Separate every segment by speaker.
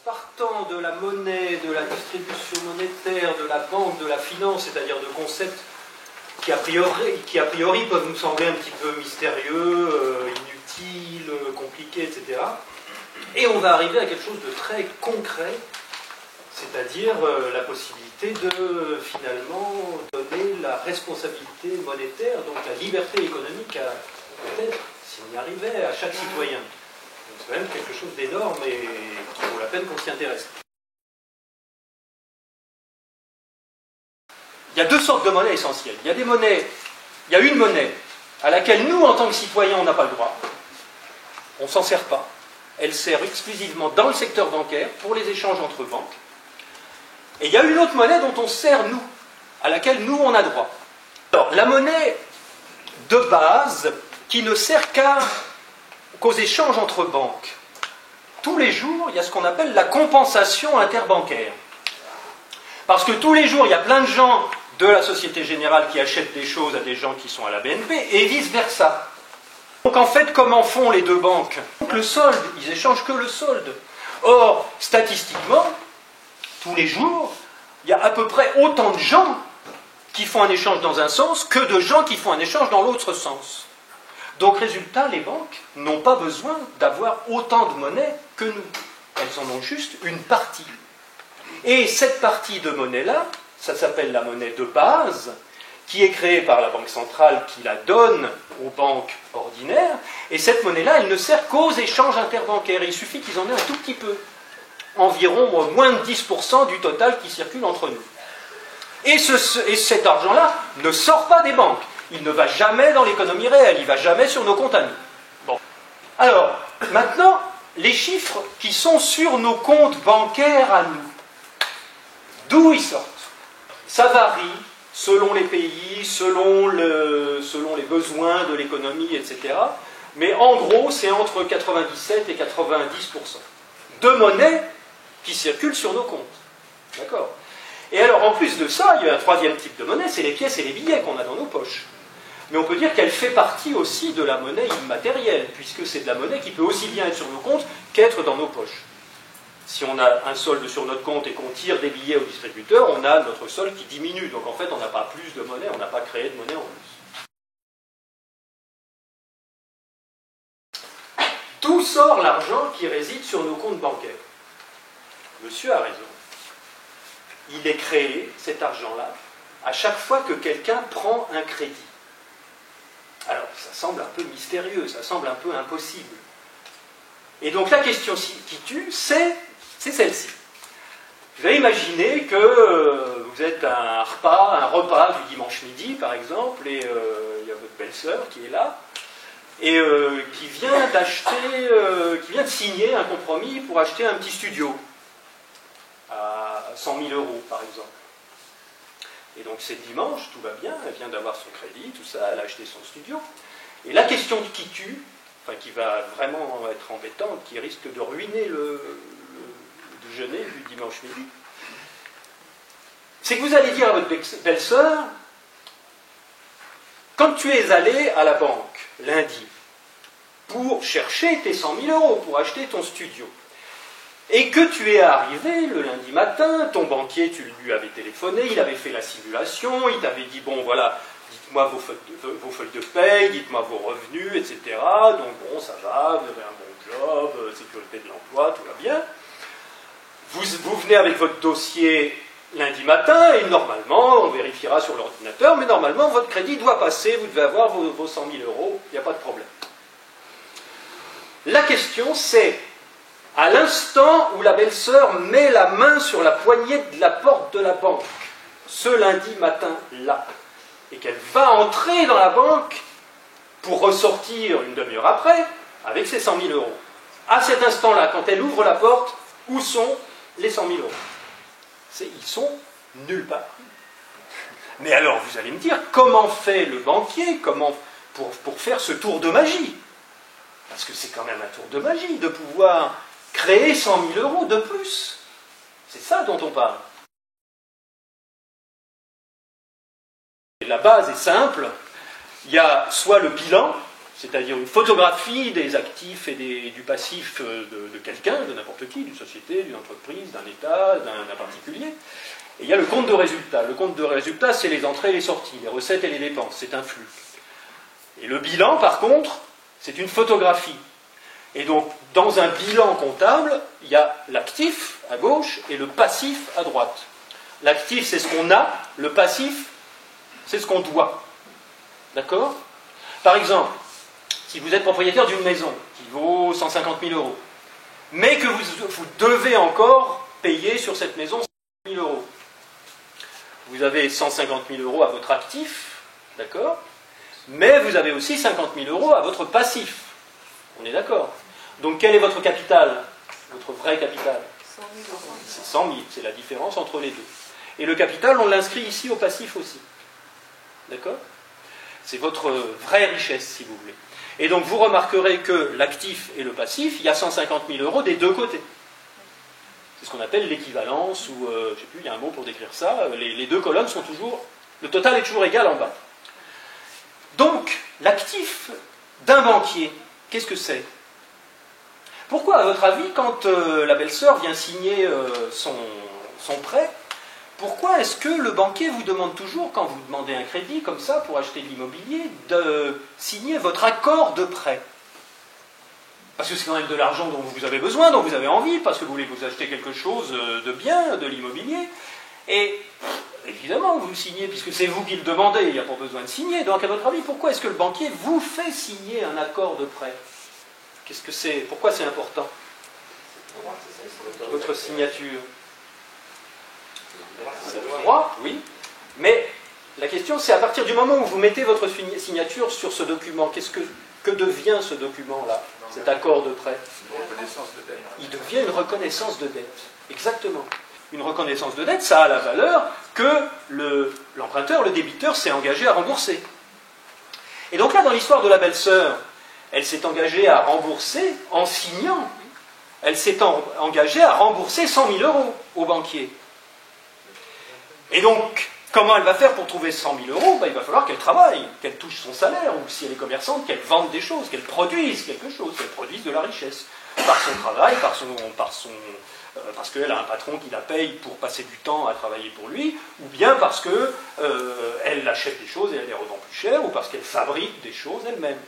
Speaker 1: partant de la monnaie, de la distribution monétaire, de la banque, de la finance, c'est-à-dire de concepts qui a priori peuvent nous sembler un petit peu mystérieux, inutiles, compliqués, etc. Et on va arriver à quelque chose de très concret, c'est-à-dire la possibilité de finalement donner la responsabilité monétaire, donc la liberté économique à peut-être, si on y arrivait, à chaque citoyen. C'est quand même quelque chose d'énorme et qui vaut la peine qu'on s'y intéresse. Il y a deux sortes de monnaies essentielles. Il y a une monnaie à laquelle nous, en tant que citoyens, on n'a pas le droit. On ne s'en sert pas. Elle sert exclusivement dans le secteur bancaire pour les échanges entre banques. Et il y a une autre monnaie dont on sert, nous, à laquelle nous, on a droit. Alors, la monnaie de base qui ne sert qu'aux échanges entre banques. Tous les jours, il y a ce qu'on appelle la compensation interbancaire. Parce que tous les jours, il y a plein de gens de la Société Générale qui achètent des choses à des gens qui sont à la BNP, et vice-versa. Donc en fait, comment font les deux banques? Le solde, ils échangent que le solde. Or, statistiquement, tous les jours, il y a à peu près autant de gens qui font un échange dans un sens que de gens qui font un échange dans l'autre sens. Donc résultat, les banques n'ont pas besoin d'avoir autant de monnaie que nous. Elles en ont juste une partie. Et cette partie de monnaie-là, ça s'appelle la monnaie de base, qui est créée par la Banque centrale qui la donne aux banques ordinaires. Et cette monnaie-là, elle ne sert qu'aux échanges interbancaires. Il suffit qu'ils en aient un tout petit peu. Environ moins de 10% du total qui circule entre nous. Et cet argent-là ne sort pas des banques. Il ne va jamais dans l'économie réelle. Il ne va jamais sur nos comptes à nous. Bon. Alors, maintenant, les chiffres qui sont sur nos comptes bancaires à nous. D'où ils sortent? Ça varie selon les pays, selon les besoins de l'économie, etc. Mais en gros, c'est entre 97 et 90% de monnaie qui circulent sur nos comptes. D'accord? Et alors, en plus de ça, il y a un troisième type de monnaie, c'est les pièces et les billets qu'on a dans nos poches. Mais on peut dire qu'elle fait partie aussi de la monnaie immatérielle, puisque c'est de la monnaie qui peut aussi bien être sur nos comptes qu'être dans nos poches. Si on a un solde sur notre compte et qu'on tire des billets au distributeur, on a notre solde qui diminue. Donc en fait, on n'a pas plus de monnaie, on n'a pas créé de monnaie en plus. D'où sort l'argent qui réside sur nos comptes bancaires? Monsieur a raison. Il est créé, cet argent-là, à chaque fois que quelqu'un prend un crédit. Alors, ça semble un peu mystérieux, ça semble un peu impossible. Et donc la question qui tue, c'est celle-ci. Vous allez imaginer que vous êtes à un repas du dimanche midi, par exemple, et il y a votre belle-sœur qui est là, et qui vient de signer un compromis pour acheter un petit studio à 100 000 €, par exemple. Et donc c'est dimanche, tout va bien, elle vient d'avoir son crédit, tout ça, elle a acheté son studio. Et la question qui tue, enfin qui va vraiment être embêtante, qui risque de ruiner le déjeuner du dimanche midi, c'est que vous allez dire à votre belle-sœur, quand tu es allé à la banque lundi pour chercher tes 100 000 €, pour acheter ton studio, et que tu es arrivé le lundi matin, ton banquier, tu lui avais téléphoné, il avait fait la simulation, il t'avait dit, bon voilà, dites-moi vos feuilles de paye, dites-moi vos revenus, etc. Donc bon, ça va, vous avez un bon job, sécurité de l'emploi, tout va bien. Vous venez avec votre dossier lundi matin, et normalement, on vérifiera sur l'ordinateur, mais normalement, votre crédit doit passer, vous devez avoir vos 100 000 €, il n'y a pas de problème. La question, c'est, à l'instant où la belle-sœur met la main sur la poignée de la porte de la banque, ce lundi matin-là, et qu'elle va entrer dans la banque pour ressortir une demi-heure après avec ses 100 000 €. À cet instant-là, quand elle ouvre la porte, où sont les 100 000 €? Ils sont nulle part. Mais alors, vous allez me dire, comment fait le banquier pour faire ce tour de magie? Parce que c'est quand même un tour de magie de pouvoir créer 100 000 € de plus. C'est ça dont on parle. La base est simple. Il y a soit le bilan, c'est-à-dire une photographie des actifs et du passif de quelqu'un, de n'importe qui, d'une société, d'une entreprise, d'un État, d'un particulier. Et il y a le compte de résultat. Le compte de résultat, c'est les entrées et les sorties, les recettes et les dépenses, c'est un flux. Et le bilan, par contre, c'est une photographie. Et donc, dans un bilan comptable, il y a l'actif à gauche et le passif à droite. L'actif, c'est ce qu'on a, le passif, c'est ce qu'on doit. D'accord? Par exemple, si vous êtes propriétaire d'une maison qui vaut 150 000 euros, mais que vous devez encore payer sur cette maison 150 000 euros, vous avez 150 000 euros à votre actif, d'accord? Mais vous avez aussi 50 000 euros à votre passif. On est d'accord? Donc quel est votre capital? Votre vrai capital?
Speaker 2: 100 000 euros.
Speaker 1: C'est 100 000, c'est la différence entre les deux. Et le capital, on l'inscrit ici au passif aussi. D'accord? C'est votre vraie richesse, si vous voulez. Et donc vous remarquerez que l'actif et le passif, il y a 150 000 euros des deux côtés. C'est ce qu'on appelle l'équivalence, ou je ne sais plus, il y a un mot pour décrire ça. Les deux colonnes sont toujours... Le total est toujours égal en bas. Donc, l'actif d'un banquier, qu'est-ce que c'est? Pourquoi, à votre avis, quand la belle-sœur vient signer son prêt, pourquoi est-ce que le banquier vous demande toujours, quand vous demandez un crédit comme ça pour acheter de l'immobilier, de signer votre accord de prêt? Parce que c'est quand même de l'argent dont vous avez besoin, dont vous avez envie, parce que vous voulez vous acheter quelque chose de bien, de l'immobilier. Et évidemment, vous le signez, puisque c'est vous qui le demandez, il n'y a pas besoin de signer. Donc, à votre avis, pourquoi est-ce que le banquier vous fait signer un accord de prêt? Qu'est-ce que c'est? Pourquoi c'est important? Votre signature. C'est le droit, oui. Mais la question, c'est à partir du moment où vous mettez votre signature sur ce document, que devient ce document-là, cet accord de prêt?
Speaker 3: Une reconnaissance de dette.
Speaker 1: Il devient une reconnaissance de dette. Exactement. Une reconnaissance de dette, ça a la valeur que l'emprunteur, le débiteur, s'est engagé à rembourser. Et donc là, dans l'histoire de la belle-sœur, elle s'est engagée à rembourser en signant. Elle s'est engagée à rembourser 100 000 euros au banquier. Et donc, comment elle va faire pour trouver 100 000 euros? Il va falloir qu'elle travaille, qu'elle touche son salaire, ou si elle est commerçante, qu'elle vende des choses, qu'elle produise quelque chose, qu'elle produise de la richesse. Par son travail, parce qu'elle a un patron qui la paye pour passer du temps à travailler pour lui, ou bien parce qu'elle achète des choses et elle les revend plus cher, ou parce qu'elle fabrique des choses elle-même.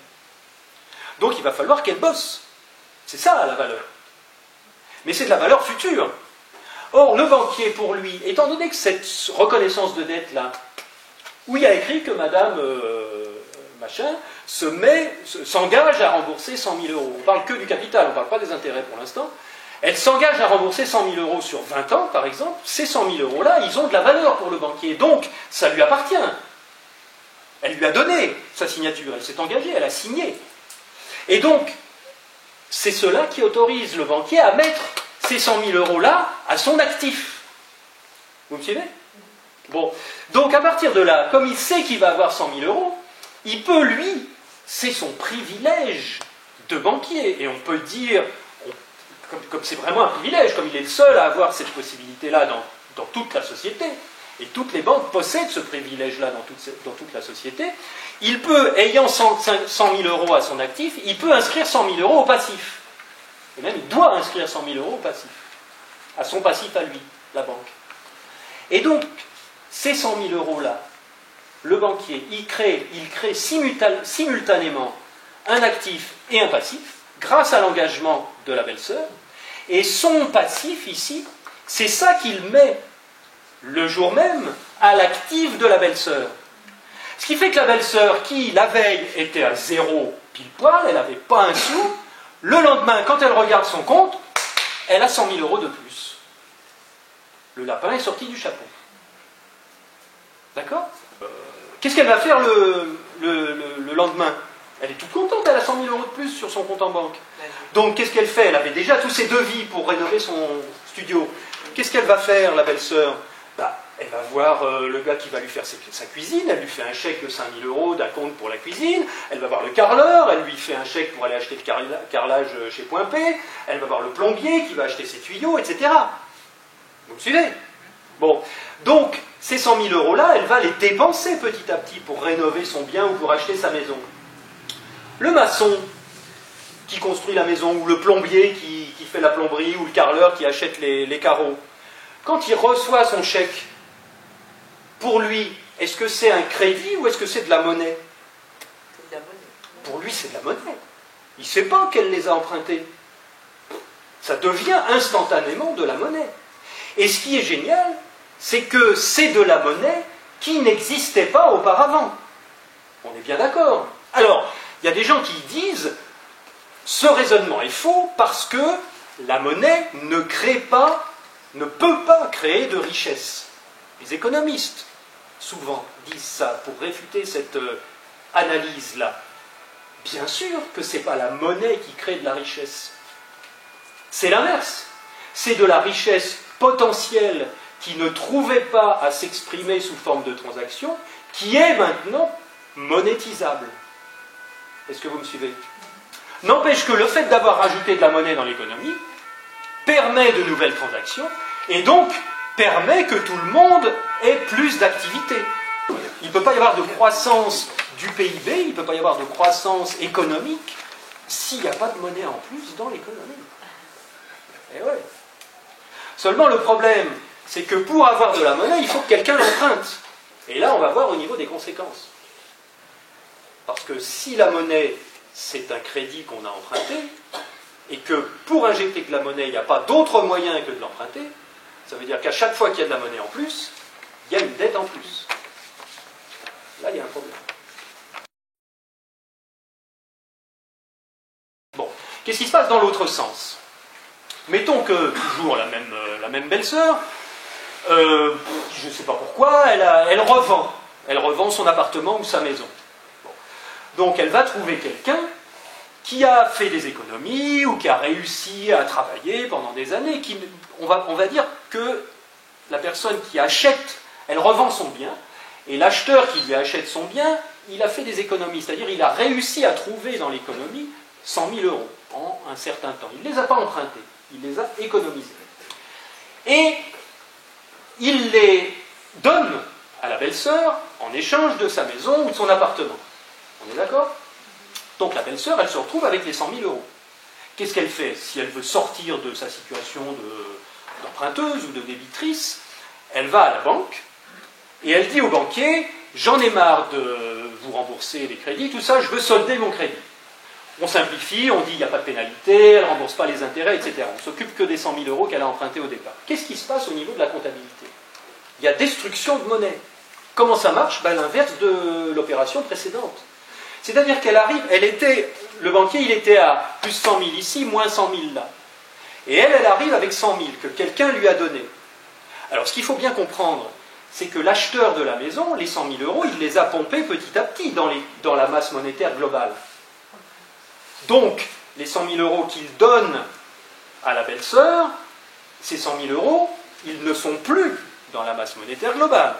Speaker 1: Donc il va falloir qu'elle bosse. C'est ça la valeur. Mais c'est de la valeur future. Or, le banquier, pour lui, étant donné que cette reconnaissance de dette-là, où il y a écrit que madame machin s'engage à rembourser 100 000 euros. On ne parle que du capital, on ne parle pas des intérêts pour l'instant. Elle s'engage à rembourser 100 000 euros sur 20 ans, par exemple. Ces 100 000 euros-là, ils ont de la valeur pour le banquier. Donc, ça lui appartient. Elle lui a donné sa signature, elle s'est engagée, elle a signé. Et donc, c'est cela qui autorise le banquier à mettre ces 100 000 euros-là à son actif. Vous me suivez? Bon. Donc, à partir de là, comme il sait qu'il va avoir 100 000 euros, il peut, lui, c'est son privilège de banquier. Et on peut dire, comme c'est vraiment un privilège, comme il est le seul à avoir cette possibilité-là dans toute la société, et toutes les banques possèdent ce privilège-là dans toute la société, il peut, ayant 100 000 euros à son actif, il peut inscrire 100 000 euros au passif. Et même, il doit inscrire 100 000 euros au passif. À son passif à lui, la banque. Et donc, ces 100 000 euros-là, le banquier, il crée simultanément un actif et un passif, grâce à l'engagement de la belle-sœur, et son passif, ici, c'est ça qu'il met le jour même à l'actif de la belle-sœur. Ce qui fait que la belle-sœur, qui la veille était à 0 pile poil, elle n'avait pas un sou, le lendemain, quand elle regarde son compte, elle a 100 000 euros de plus. Le lapin est sorti du chapeau. D'accord? Qu'est-ce qu'elle va faire le lendemain? Elle est toute contente, elle a 100 000 euros de plus sur son compte en banque. Donc, qu'est-ce qu'elle fait? Elle avait déjà tous ses devis pour rénover son studio. Qu'est-ce qu'elle va faire, la belle-sœur? Elle va voir le gars qui va lui faire sa cuisine, elle lui fait un chèque de 5 000 euros d'un compte pour la cuisine, elle va voir le carreleur, elle lui fait un chèque pour aller acheter le carrelage chez Point P, elle va voir le plombier qui va acheter ses tuyaux, etc. Vous me suivez? Bon, donc, ces 100 000 euros-là, elle va les dépenser petit à petit pour rénover son bien ou pour acheter sa maison. Le maçon qui construit la maison, ou le plombier qui fait la plomberie, ou le carreleur qui achète les carreaux, quand il reçoit son chèque, pour lui, est-ce que c'est un crédit ou est-ce que c'est de la monnaie?
Speaker 2: C'est de la monnaie.
Speaker 1: Pour lui, c'est de la monnaie. Il ne sait pas qu'elle les a empruntés. Ça devient instantanément de la monnaie. Et ce qui est génial, c'est que c'est de la monnaie qui n'existait pas auparavant. On est bien d'accord. Alors, il y a des gens qui disent, ce raisonnement est faux parce que la monnaie ne peut pas créer de richesse. Les économistes, souvent, disent ça pour réfuter cette analyse-là. Bien sûr que ce n'est pas la monnaie qui crée de la richesse. C'est l'inverse. C'est de la richesse potentielle qui ne trouvait pas à s'exprimer sous forme de transaction, qui est maintenant monétisable. Est-ce que vous me suivez? N'empêche que le fait d'avoir rajouté de la monnaie dans l'économie permet de nouvelles transactions et donc permet que tout le monde ait plus d'activité. Il ne peut pas y avoir de croissance du PIB, il ne peut pas y avoir de croissance économique s'il n'y a pas de monnaie en plus dans l'économie. Et ouais. Seulement le problème, c'est que pour avoir de la monnaie, il faut que quelqu'un l'emprunte. Et là, on va voir au niveau des conséquences. Parce que si la monnaie, c'est un crédit qu'on a emprunté, et que pour injecter de la monnaie, il n'y a pas d'autre moyen que de l'emprunter, ça veut dire qu'à chaque fois qu'il y a de la monnaie en plus, il y a une dette en plus. Là, il y a un problème. Bon, qu'est-ce qui se passe dans l'autre sens? Mettons que, toujours la même belle-sœur, je ne sais pas pourquoi, elle revend son appartement ou sa maison. Bon. Donc elle va trouver quelqu'un qui a fait des économies ou qui a réussi à travailler pendant des années. On va dire que la personne qui achète, elle revend son bien, et l'acheteur qui lui achète son bien, il a fait des économies, c'est-à-dire il a réussi à trouver dans l'économie 100 000 euros en un certain temps. Il ne les a pas empruntés, il les a économisés. Et il les donne à la belle-sœur en échange de sa maison ou de son appartement. On est d'accord? Donc la belle-sœur, elle se retrouve avec les 100 000 euros. Qu'est-ce qu'elle fait? Si elle veut sortir de sa situation d'emprunteuse ou de débitrice, elle va à la banque et elle dit au banquier, j'en ai marre de vous rembourser les crédits, tout ça, je veux solder mon crédit. On simplifie, on dit il n'y a pas de pénalité, elle ne rembourse pas les intérêts, etc. On ne s'occupe que des 100 000 euros qu'elle a empruntés au départ. Qu'est-ce qui se passe au niveau de la comptabilité? Il y a destruction de monnaie. Comment ça marche? L'inverse de l'opération précédente. C'est-à-dire qu'elle arrive, le banquier il était à plus 100 000 ici, moins 100 000 là. Et elle arrive avec 100 000 que quelqu'un lui a donné. Alors ce qu'il faut bien comprendre, c'est que l'acheteur de la maison, les 100 000 euros, il les a pompés petit à petit dans la masse monétaire globale. Donc, les 100 000 euros qu'il donne à la belle-sœur, ces 100 000 euros, ils ne sont plus dans la masse monétaire globale.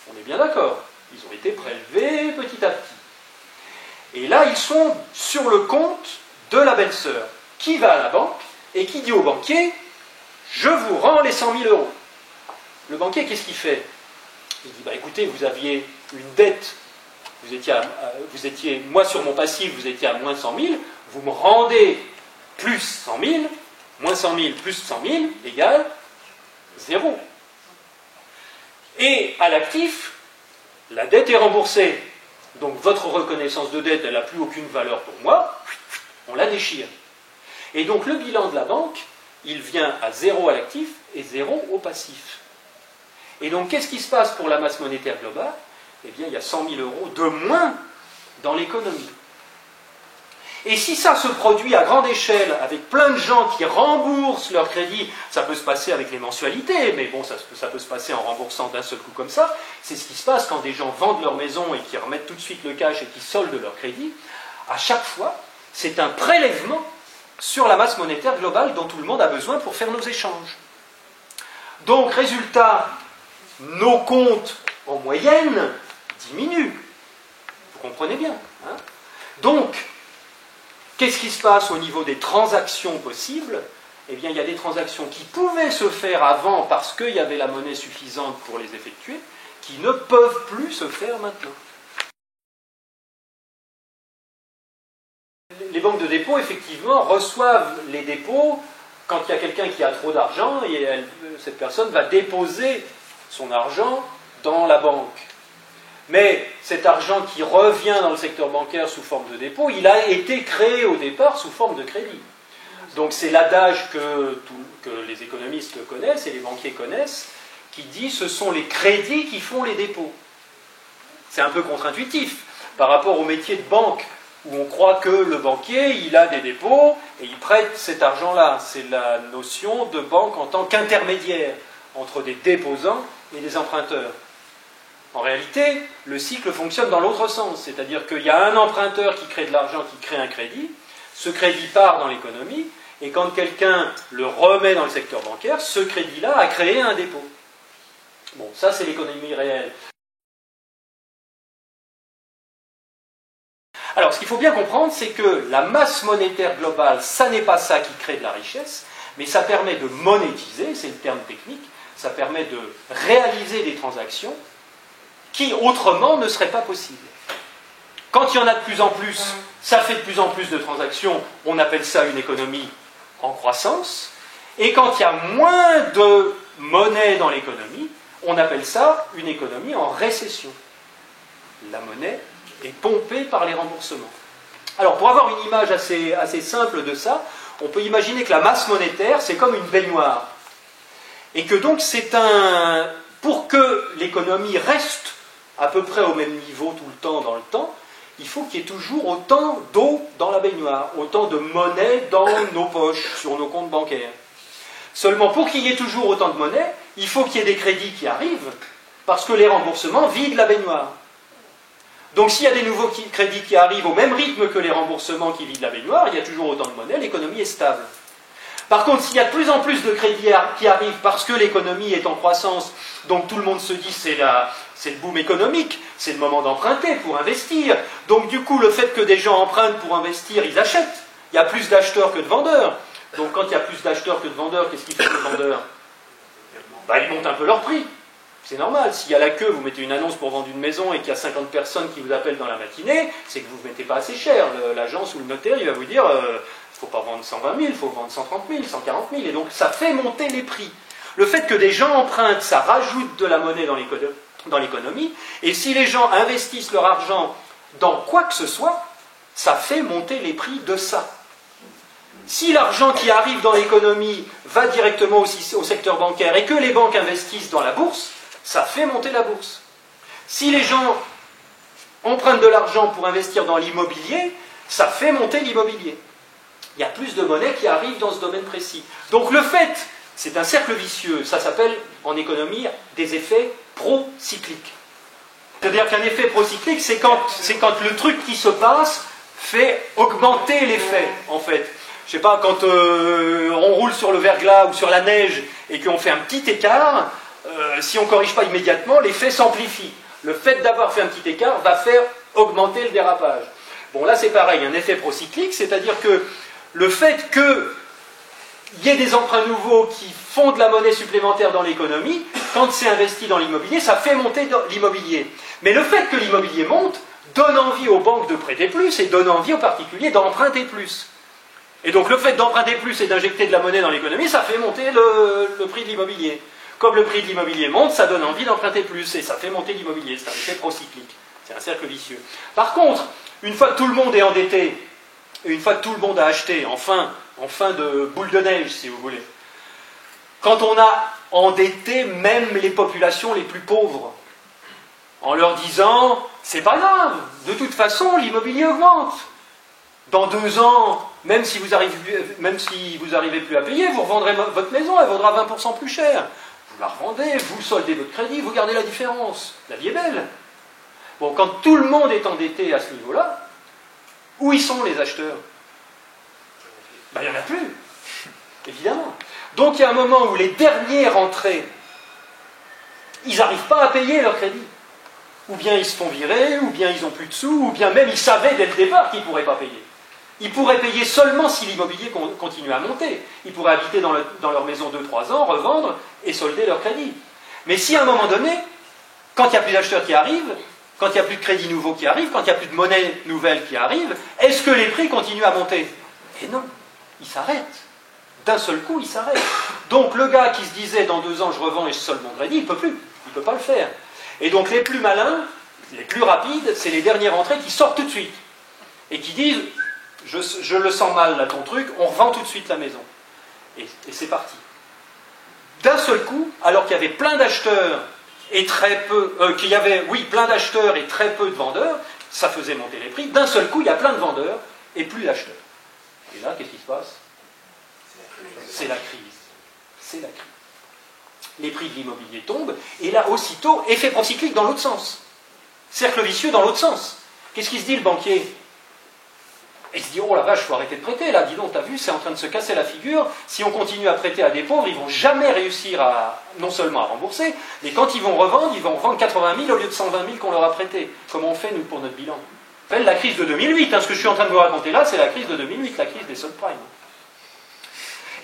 Speaker 1: On est bien d'accord. Ils ont été prélevés petit à petit. Et là, ils sont sur le compte de la belle-sœur, qui va à la banque et qui dit au banquier « Je vous rends les 100 000 euros ». Le banquier, qu'est-ce qu'il fait? Il dit écoutez, vous aviez une dette, moi sur mon passif, vous étiez à moins 100 000, vous me rendez plus 100 000, moins 100 000 plus 100 000 égale 0. Et à l'actif, la dette est remboursée. Donc votre reconnaissance de dette, elle n'a plus aucune valeur pour moi, on la déchire. Et donc le bilan de la banque, il vient à 0 à l'actif et 0 au passif. Et donc qu'est-ce qui se passe pour la masse monétaire globale? Eh bien il y a 100 000 euros de moins dans l'économie. Et si ça se produit à grande échelle, avec plein de gens qui remboursent leur crédit, ça peut se passer avec les mensualités, mais bon, ça peut se passer en remboursant d'un seul coup comme ça, c'est ce qui se passe quand des gens vendent leur maison et qui remettent tout de suite le cash et qui soldent leur crédit, à chaque fois, c'est un prélèvement sur la masse monétaire globale dont tout le monde a besoin pour faire nos échanges. Donc, résultat, nos comptes, en moyenne, diminuent. Vous comprenez bien, hein? Donc, qu'est-ce qui se passe au niveau des transactions possibles? Eh bien, il y a des transactions qui pouvaient se faire avant parce qu'il y avait la monnaie suffisante pour les effectuer, qui ne peuvent plus se faire maintenant. les banques de dépôt, effectivement, reçoivent les dépôts quand il y a quelqu'un qui a trop d'argent et cette personne va déposer son argent dans la banque. Mais cet argent qui revient dans le secteur bancaire sous forme de dépôt, il a été créé au départ sous forme de crédit. Donc c'est l'adage que les économistes connaissent et les banquiers connaissent, qui dit ce sont les crédits qui font les dépôts. C'est un peu contre-intuitif par rapport au métier de banque, où on croit que le banquier, il a des dépôts et il prête cet argent-là. C'est la notion de banque en tant qu'intermédiaire entre des déposants et des emprunteurs. En réalité, le cycle fonctionne dans l'autre sens, c'est-à-dire qu'il y a un emprunteur qui crée de l'argent, qui crée un crédit, ce crédit part dans l'économie, et quand quelqu'un le remet dans le secteur bancaire, ce crédit-là a créé un dépôt. Bon, ça c'est l'économie réelle. Alors, ce qu'il faut bien comprendre, c'est que la masse monétaire globale, ça n'est pas ça qui crée de la richesse, mais ça permet de monétiser, c'est le terme technique, ça permet de réaliser des transactions qui, autrement, ne seraient pas possibles. Quand il y en a de plus en plus, ça fait de plus en plus de transactions, on appelle ça une économie en croissance, et quand il y a moins de monnaie dans l'économie, on appelle ça une économie en récession. La monnaie est pompée par les remboursements. Alors, pour avoir une image assez simple de ça, on peut imaginer que la masse monétaire, c'est comme une baignoire. Et que donc, pour que l'économie reste à peu près au même niveau tout le temps dans le temps, il faut qu'il y ait toujours autant d'eau dans la baignoire, autant de monnaie dans nos poches, sur nos comptes bancaires. Seulement, pour qu'il y ait toujours autant de monnaie, il faut qu'il y ait des crédits qui arrivent, parce que les remboursements vident la baignoire. Donc s'il y a des nouveaux crédits qui arrivent au même rythme que les remboursements qui vident la baignoire, il y a toujours autant de monnaie, l'économie est stable. Par contre, s'il y a de plus en plus de crédits qui arrivent parce que l'économie est en croissance, donc tout le monde se dit c'est le boom économique, c'est le moment d'emprunter pour investir. Donc du coup, le fait que des gens empruntent pour investir, ils achètent. Il y a plus d'acheteurs que de vendeurs. Donc quand il y a plus d'acheteurs que de vendeurs, qu'est-ce qu'ils font les vendeurs? Ils montent un peu leur prix. C'est normal, s'il y a la queue, vous mettez une annonce pour vendre une maison et qu'il y a 50 personnes qui vous appellent dans la matinée, c'est que vous ne mettez pas assez cher. L'agence ou le notaire, il va vous dire, il ne faut pas vendre 120 000, il faut vendre 130 000, 140 000. Et donc ça fait monter les prix. Le fait que des gens empruntent, ça rajoute de la monnaie dans l'économie. Et si les gens investissent leur argent dans quoi que ce soit, ça fait monter les prix de ça. Si l'argent qui arrive dans l'économie va directement aussi au secteur bancaire et que les banques investissent dans la bourse, ça fait monter la bourse. Si les gens empruntent de l'argent pour investir dans l'immobilier, ça fait monter l'immobilier. Il y a plus de monnaie qui arrive dans ce domaine précis. Donc le fait, c'est un cercle vicieux, ça s'appelle en économie des effets procycliques. C'est-à-dire qu'un effet procyclique, c'est quand le truc qui se passe fait augmenter l'effet, en fait. Je ne sais pas, quand on roule sur le verglas ou sur la neige et qu'on fait un petit écart, si on ne corrige pas immédiatement, l'effet s'amplifie. Le fait d'avoir fait un petit écart va faire augmenter le dérapage. Bon, là c'est pareil, un effet procyclique, c'est-à-dire que le fait qu'il y ait des emprunts nouveaux qui font de la monnaie supplémentaire dans l'économie, quand c'est investi dans l'immobilier, ça fait monter l'immobilier. Mais le fait que l'immobilier monte donne envie aux banques de prêter plus et donne envie aux particuliers d'emprunter plus. Et donc le fait d'emprunter plus et d'injecter de la monnaie dans l'économie, ça fait monter le prix de l'immobilier. Comme le prix de l'immobilier monte, ça donne envie d'emprunter plus et ça fait monter l'immobilier. C'est un effet procyclique. C'est un cercle vicieux. Par contre, une fois que tout le monde est endetté, et une fois que tout le monde a acheté, en fin de boule de neige, si vous voulez, quand on a endetté même les populations les plus pauvres, en leur disant, c'est pas grave, de toute façon, l'immobilier augmente. Dans 2 ans, même si vous n'arrivez plus à payer, vous revendrez votre maison, elle vaudra 20% plus cher. Vous la revendez, vous soldez votre crédit, vous gardez la différence. La vie est belle. Bon, quand tout le monde est endetté à ce niveau-là, où y sont les acheteurs? Il n'y en a plus, évidemment. Donc il y a un moment où les derniers rentrés, ils n'arrivent pas à payer leur crédit. Ou bien ils se font virer, ou bien ils n'ont plus de sous, ou bien même ils savaient dès le départ qu'ils ne pourraient pas payer. Ils pourraient payer seulement si l'immobilier continue à monter. Ils pourraient habiter dans leur maison 2-3 ans, revendre et solder leur crédit. Mais si à un moment donné, quand il n'y a plus d'acheteurs qui arrivent, quand il n'y a plus de crédit nouveau qui arrive, quand il n'y a plus de monnaie nouvelle qui arrive, est-ce que les prix continuent à monter? Et non, ils s'arrêtent. D'un seul coup, ils s'arrêtent. Donc le gars qui se disait dans 2 ans je revends et je solde mon crédit, il ne peut plus, il ne peut pas le faire. Et donc les plus malins, les plus rapides, c'est les dernières entrées qui sortent tout de suite et qui disent je le sens mal là ton truc, on revend tout de suite la maison. Et c'est parti. D'un seul coup, alors qu'il y avait plein d'acheteurs et très peu, plein d'acheteurs et très peu de vendeurs, ça faisait monter les prix. D'un seul coup, il y a plein de vendeurs et plus d'acheteurs. Et là, qu'est-ce qui se passe? C'est la crise. C'est la crise. Les prix de l'immobilier tombent, et là, aussitôt, effet procyclique dans l'autre sens. Cercle vicieux dans l'autre sens. Qu'est-ce qu'il se dit, le banquier? Il se dit, oh la vache, il faut arrêter de prêter, là, dis donc, t'as vu, c'est en train de se casser la figure. Si on continue à prêter à des pauvres, ils ne vont jamais réussir non seulement à rembourser, mais quand ils vont revendre 80 000 au lieu de 120 000 qu'on leur a prêté. Comment on fait, nous, pour notre bilan? Ça s'appelle la crise de 2008. Ce que je suis en train de vous raconter là, c'est la crise de 2008, la crise des subprimes.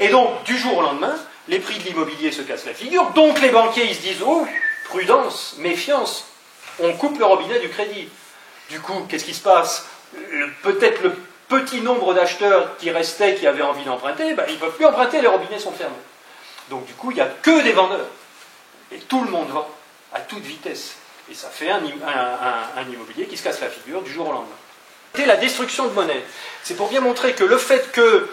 Speaker 1: Et donc, du jour au lendemain, les prix de l'immobilier se cassent la figure, donc les banquiers, ils se disent, oh, prudence, méfiance, on coupe le robinet du crédit. Du coup, qu'est-ce qui se passe? Peut-être le petit nombre d'acheteurs qui restaient, qui avaient envie d'emprunter, ils ne peuvent plus emprunter, les robinets sont fermés. Donc du coup, il n'y a que des vendeurs. Et tout le monde vend, à toute vitesse. Et ça fait un immobilier qui se casse la figure du jour au lendemain. C'est la destruction de monnaie. C'est pour bien montrer que le fait que,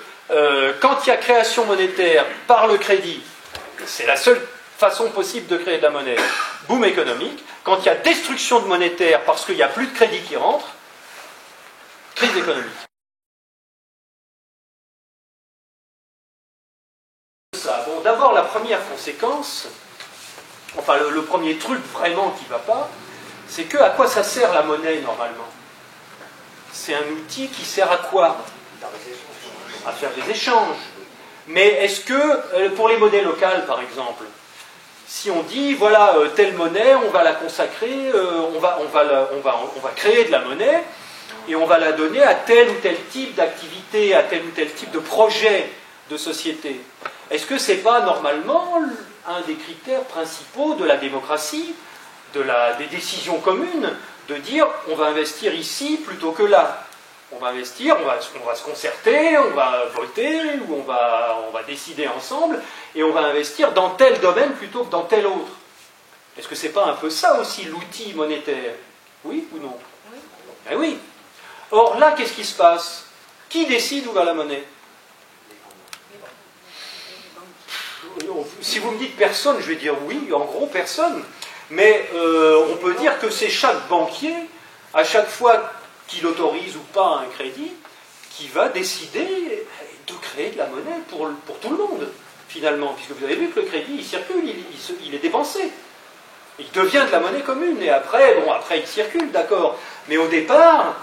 Speaker 1: quand il y a création monétaire par le crédit, c'est la seule façon possible de créer de la monnaie, boom économique. Quand il y a destruction de monétaire parce qu'il n'y a plus de crédit qui rentre, crise économique. Bon, d'abord, la première conséquence, enfin le premier truc vraiment qui ne va pas, c'est que à quoi ça sert la monnaie normalement? C'est un outil qui sert à quoi? À faire des échanges. Mais est-ce que, pour les monnaies locales par exemple, si on dit, voilà, telle monnaie, on va la consacrer, on va créer de la monnaie, et on va la donner à tel ou tel type d'activité, à tel ou tel type de projet de société. Est-ce que ce n'est pas normalement un des critères principaux de la démocratie, des décisions communes, de dire on va investir ici plutôt que là? On va investir, on va se concerter, on va voter, ou on va décider ensemble, et on va investir dans tel domaine plutôt que dans tel autre. Est-ce que ce n'est pas un peu ça aussi l'outil monétaire? Oui ou non? Oui. Eh oui. Or là, qu'est-ce qui se passe? Qui décide où va la monnaie? Si vous me dites personne, je vais dire oui, en gros personne. Mais on peut dire que c'est chaque banquier, à chaque fois qu'il autorise ou pas un crédit, qui va décider de créer de la monnaie pour tout le monde, finalement. Puisque vous avez vu que le crédit, il circule, il est dépensé. Il devient de la monnaie commune. Et après, il circule, d'accord. Mais au départ,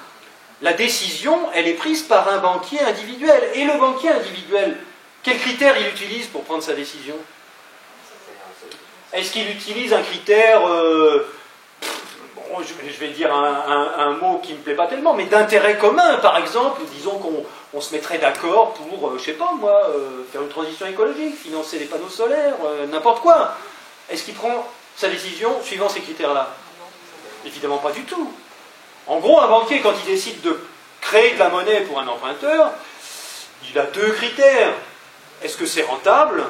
Speaker 1: la décision, elle est prise par un banquier individuel. Et le banquier individuel, quels critères il utilise pour prendre sa décision? Est-ce qu'il utilise un critère, je vais dire un mot qui ne me plaît pas tellement, mais d'intérêt commun, par exemple? Disons qu'on se mettrait d'accord pour, je sais pas moi, faire une transition écologique, financer les panneaux solaires, n'importe quoi. Est-ce qu'il prend sa décision suivant ces critères-là? Évidemment pas du tout. En gros, un banquier, quand il décide de créer de la monnaie pour un emprunteur, il a 2 critères. Est-ce que c'est rentable?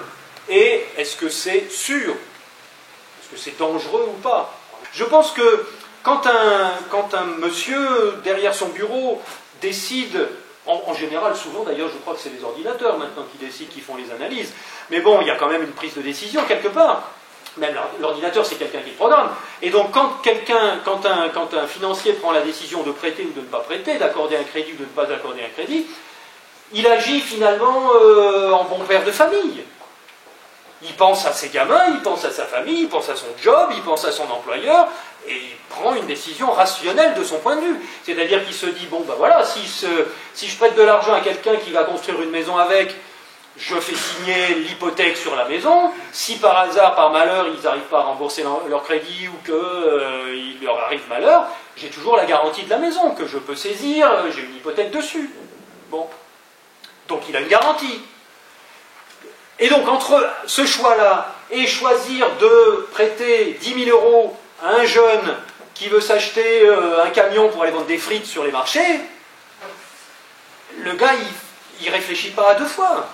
Speaker 1: Et est-ce que c'est sûr? Est-ce que c'est dangereux ou pas? Je pense que quand un monsieur, derrière son bureau, décide, en général, souvent d'ailleurs, je crois que c'est les ordinateurs maintenant qui décident, qui font les analyses, mais bon, il y a quand même une prise de décision quelque part. Même l'ordinateur, c'est quelqu'un qui le programme. Et donc, quand un financier prend la décision de prêter ou de ne pas prêter, d'accorder un crédit ou de ne pas accorder un crédit, il agit finalement en bon père de famille. Il pense à ses gamins, il pense à sa famille, il pense à son job, il pense à son employeur, et il prend une décision rationnelle de son point de vue. C'est-à-dire qu'il se dit, bon ben voilà, si je prête de l'argent à quelqu'un qui va construire une maison avec, je fais signer l'hypothèque sur la maison. Si par hasard, par malheur, ils n'arrivent pas à rembourser leur crédit ou qu'il leur arrive malheur, j'ai toujours la garantie de la maison que je peux saisir, j'ai une hypothèque dessus. Bon. Donc il a une garantie. Et donc entre ce choix-là et choisir de prêter 10 000 € à un jeune qui veut s'acheter un camion pour aller vendre des frites sur les marchés, le gars, il ne réfléchit pas à deux fois.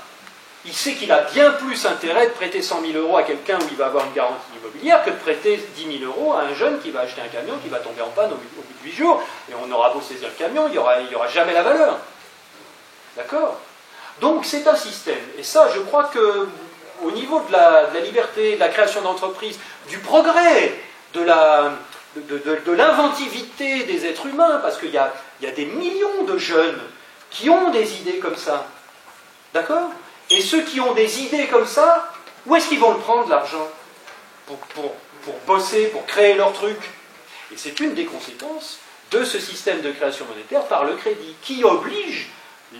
Speaker 1: Il sait qu'il a bien plus intérêt de prêter 100 000 euros à quelqu'un où il va avoir une garantie immobilière que de prêter 10 000 euros à un jeune qui va acheter un camion, qui va tomber en panne au bout de 8 jours, et on aura beau saisir le camion, il n'y aura jamais la valeur. D'accord? Donc c'est un système. Et ça, je crois que au niveau de la liberté, de la création d'entreprises, du progrès, de l'inventivité des êtres humains, parce qu'il y a des millions de jeunes qui ont des idées comme ça. D'accord? Et ceux qui ont des idées comme ça, où est-ce qu'ils vont le prendre, l'argent pour bosser, pour créer leur truc? Et c'est une des conséquences de ce système de création monétaire par le crédit, qui oblige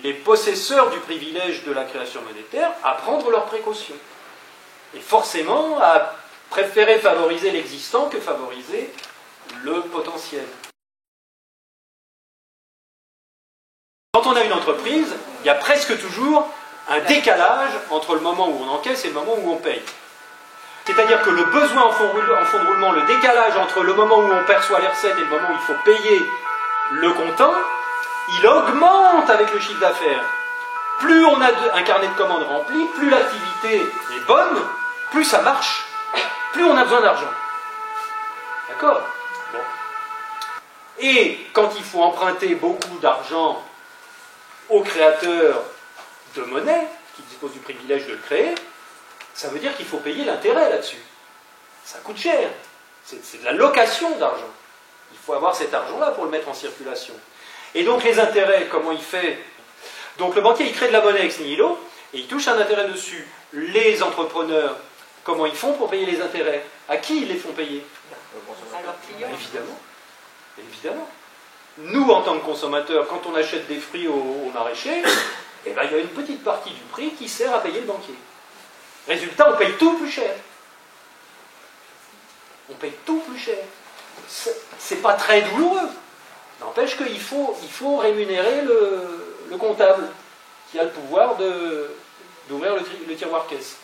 Speaker 1: les possesseurs du privilège de la création monétaire à prendre leurs précautions. Et forcément à préférer favoriser l'existant que favoriser le potentiel. Quand on a une entreprise, il y a presque toujours un décalage entre le moment où on encaisse et le moment où on paye. C'est-à-dire que le besoin en fonds de roulement, le décalage entre le moment où on perçoit les recettes et le moment où il faut payer le comptant, il augmente avec le chiffre d'affaires. Plus on a un carnet de commandes rempli, plus l'activité est bonne, plus ça marche, plus on a besoin d'argent. D'accord? Bon. Et quand il faut emprunter beaucoup d'argent aux créateurs de monnaie, qui disposent du privilège de le créer, ça veut dire qu'il faut payer l'intérêt là-dessus. Ça coûte cher. C'est de la location d'argent. Il faut avoir cet argent-là pour le mettre en circulation. Et donc les intérêts, comment il fait? Donc le banquier, il crée de la monnaie ex nihilo, et il touche un intérêt dessus. Les entrepreneurs, comment ils font pour payer les intérêts? À qui ils les font payer?
Speaker 2: À leurs clients.
Speaker 1: Évidemment. Évidemment. Nous, en tant que consommateurs, quand on achète des fruits au maraîcher, eh ben, il y a une petite partie du prix qui sert à payer le banquier. Résultat, on paye tout plus cher. On paye tout plus cher. C'est pas très douloureux. N'empêche qu'il faut rémunérer le comptable qui a le pouvoir d'ouvrir le tiroir caisse.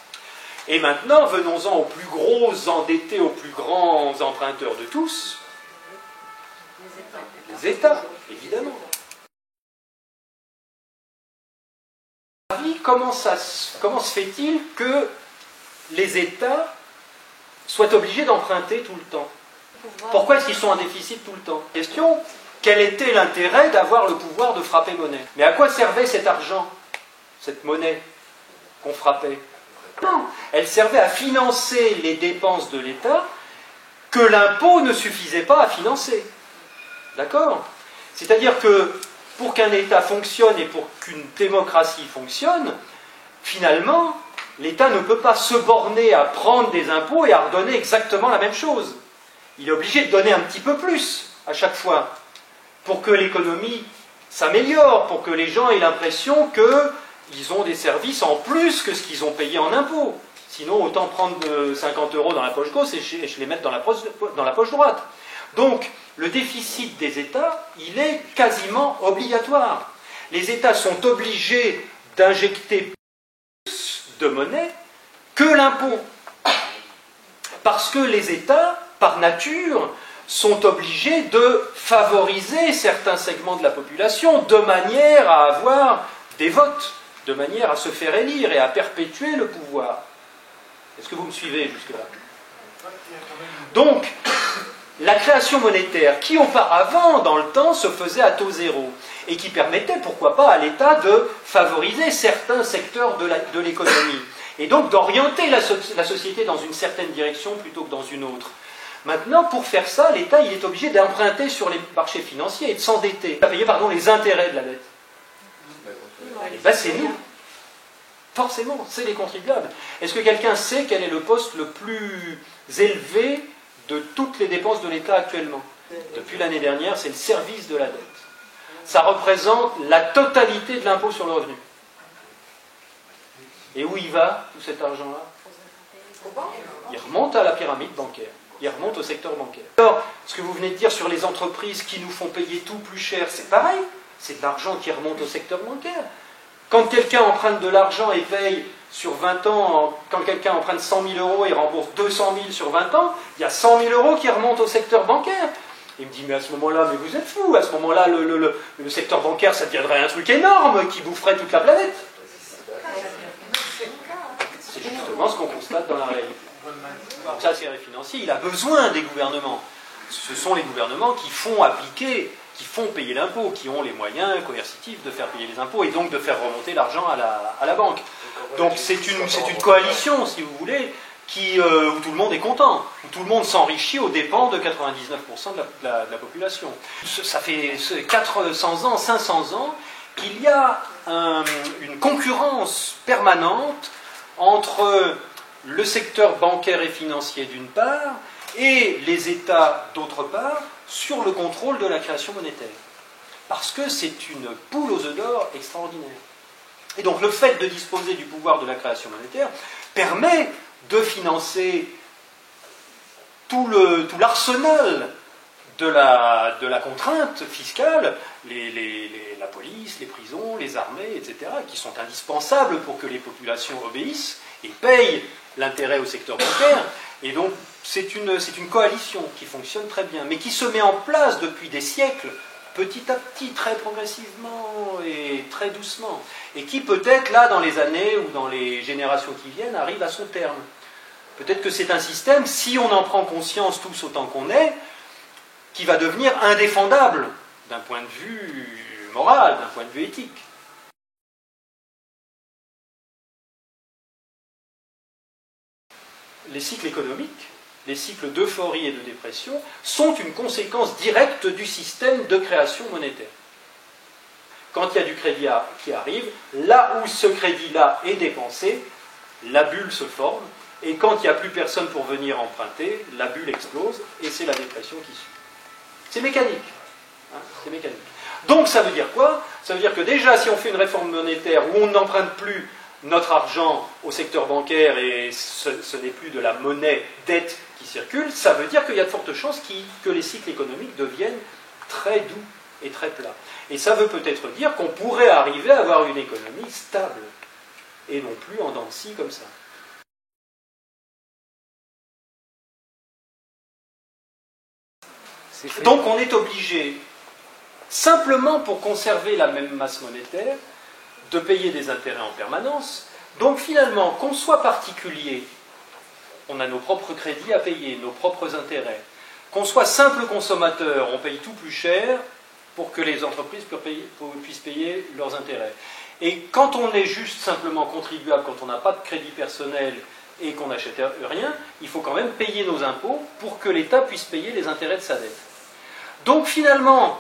Speaker 1: Et maintenant, venons-en aux plus gros endettés, aux plus grands emprunteurs de tous. Les États, évidemment. Comment se fait-il que les États soient obligés d'emprunter tout le temps? Pourquoi est-ce qu'ils sont en déficit tout le temps? Question, quel était l'intérêt d'avoir le pouvoir de frapper monnaie? Mais à quoi servait cet argent, cette monnaie qu'on frappait? Non, elle servait à financer les dépenses de l'État que l'impôt ne suffisait pas à financer. D'accord? C'est-à-dire que pour qu'un État fonctionne et pour qu'une démocratie fonctionne, finalement, l'État ne peut pas se borner à prendre des impôts et à redonner exactement la même chose. Il est obligé de donner un petit peu plus à chaque fois pour que l'économie s'améliore, pour que les gens aient l'impression qu'ils ont des services en plus que ce qu'ils ont payé en impôts. Sinon, autant prendre 50 € dans la poche gauche et je les mettre dans la poche droite. Donc, le déficit des États, il est quasiment obligatoire. Les États sont obligés d'injecter plus de monnaie que l'impôt. Parce que les États, par nature, sont obligés de favoriser certains segments de la population de manière à avoir des votes, de manière à se faire élire et à perpétuer le pouvoir. Est-ce que vous me suivez jusque-là? Donc, la création monétaire, qui auparavant, dans le temps, se faisait à taux zéro, et qui permettait, pourquoi pas, à l'État de favoriser certains secteurs de l'économie, et donc d'orienter la société dans une certaine direction plutôt que dans une autre. Maintenant, pour faire ça, l'État il est obligé d'emprunter sur les marchés financiers et de s'endetter, à payer les intérêts de la dette. Et bien c'est nous. Forcément, c'est les contribuables. Est-ce que quelqu'un sait quel est le poste le plus élevé de toutes les dépenses de l'État actuellement? Depuis l'année dernière, c'est le service de la dette. Ça représente la totalité de l'impôt sur le revenu. Et où il va, tout cet argent-là? Il remonte à la pyramide bancaire. Il remonte au secteur bancaire. Alors, ce que vous venez de dire sur les entreprises qui nous font payer tout plus cher, c'est pareil. C'est de l'argent qui remonte au secteur bancaire. Quand quelqu'un emprunte de l'argent et paye sur 20 ans, quand quelqu'un emprunte 100 000 € et rembourse 200 000 sur 20 ans, il y a 100 000 € qui remontent au secteur bancaire. Il me dit, mais à ce moment-là, mais vous êtes fous, à ce moment-là, le secteur bancaire, ça deviendrait un truc énorme qui boufferait toute la planète. C'est justement ce qu'on constate dans la réalité. Donc ça, c'est les financiers, il a besoin des gouvernements. Ce sont les gouvernements qui font appliquer, qui font payer l'impôt, qui ont les moyens coercitifs de faire payer les impôts et donc de faire remonter l'argent à la banque. Donc c'est une coalition, si vous voulez, où tout le monde est content, où tout le monde s'enrichit aux dépens de 99% de la population. Ça fait 400 ans, 500 ans qu'il y a une concurrence permanente entre le secteur bancaire et financier d'une part et les États d'autre part sur le contrôle de la création monétaire. Parce que c'est une poule aux œufs d'or extraordinaire. Et donc le fait de disposer du pouvoir de la création monétaire permet de financer tout l'arsenal de la contrainte fiscale, la police, les prisons, les armées, etc., qui sont indispensables pour que les populations obéissent et payent l'intérêt au secteur bancaire. Et donc c'est une coalition qui fonctionne très bien, mais qui se met en place depuis des siècles, petit à petit, très progressivement et très doucement, et qui peut-être là, dans les années ou dans les générations qui viennent, arrive à son terme. Peut-être que c'est un système, si on en prend conscience tous autant qu'on est, qui va devenir indéfendable d'un point de vue moral, d'un point de vue éthique. Les cycles économiques, les cycles d'euphorie et de dépression, sont une conséquence directe du système de création monétaire. Quand il y a du crédit qui arrive, là où ce crédit-là est dépensé, la bulle se forme, et quand il n'y a plus personne pour venir emprunter, la bulle explose, et c'est la dépression qui suit. C'est mécanique. Hein, c'est mécanique. Donc ça veut dire quoi? Ça veut dire que déjà, si on fait une réforme monétaire où on n'emprunte plus notre argent au secteur bancaire et ce n'est plus de la monnaie dette qui circule, ça veut dire qu'il y a de fortes chances que les cycles économiques deviennent très doux et très plats. Et ça veut peut-être dire qu'on pourrait arriver à avoir une économie stable et non plus en dents de scie comme ça. Donc on est obligé, simplement pour conserver la même masse monétaire, de payer des intérêts en permanence. Donc finalement, qu'on soit particulier, on a nos propres crédits à payer, nos propres intérêts. Qu'on soit simple consommateur, on paye tout plus cher pour que les entreprises puissent payer leurs intérêts. Et quand on est juste simplement contribuable, quand on n'a pas de crédit personnel et qu'on n'achète rien, il faut quand même payer nos impôts pour que l'État puisse payer les intérêts de sa dette. Donc finalement,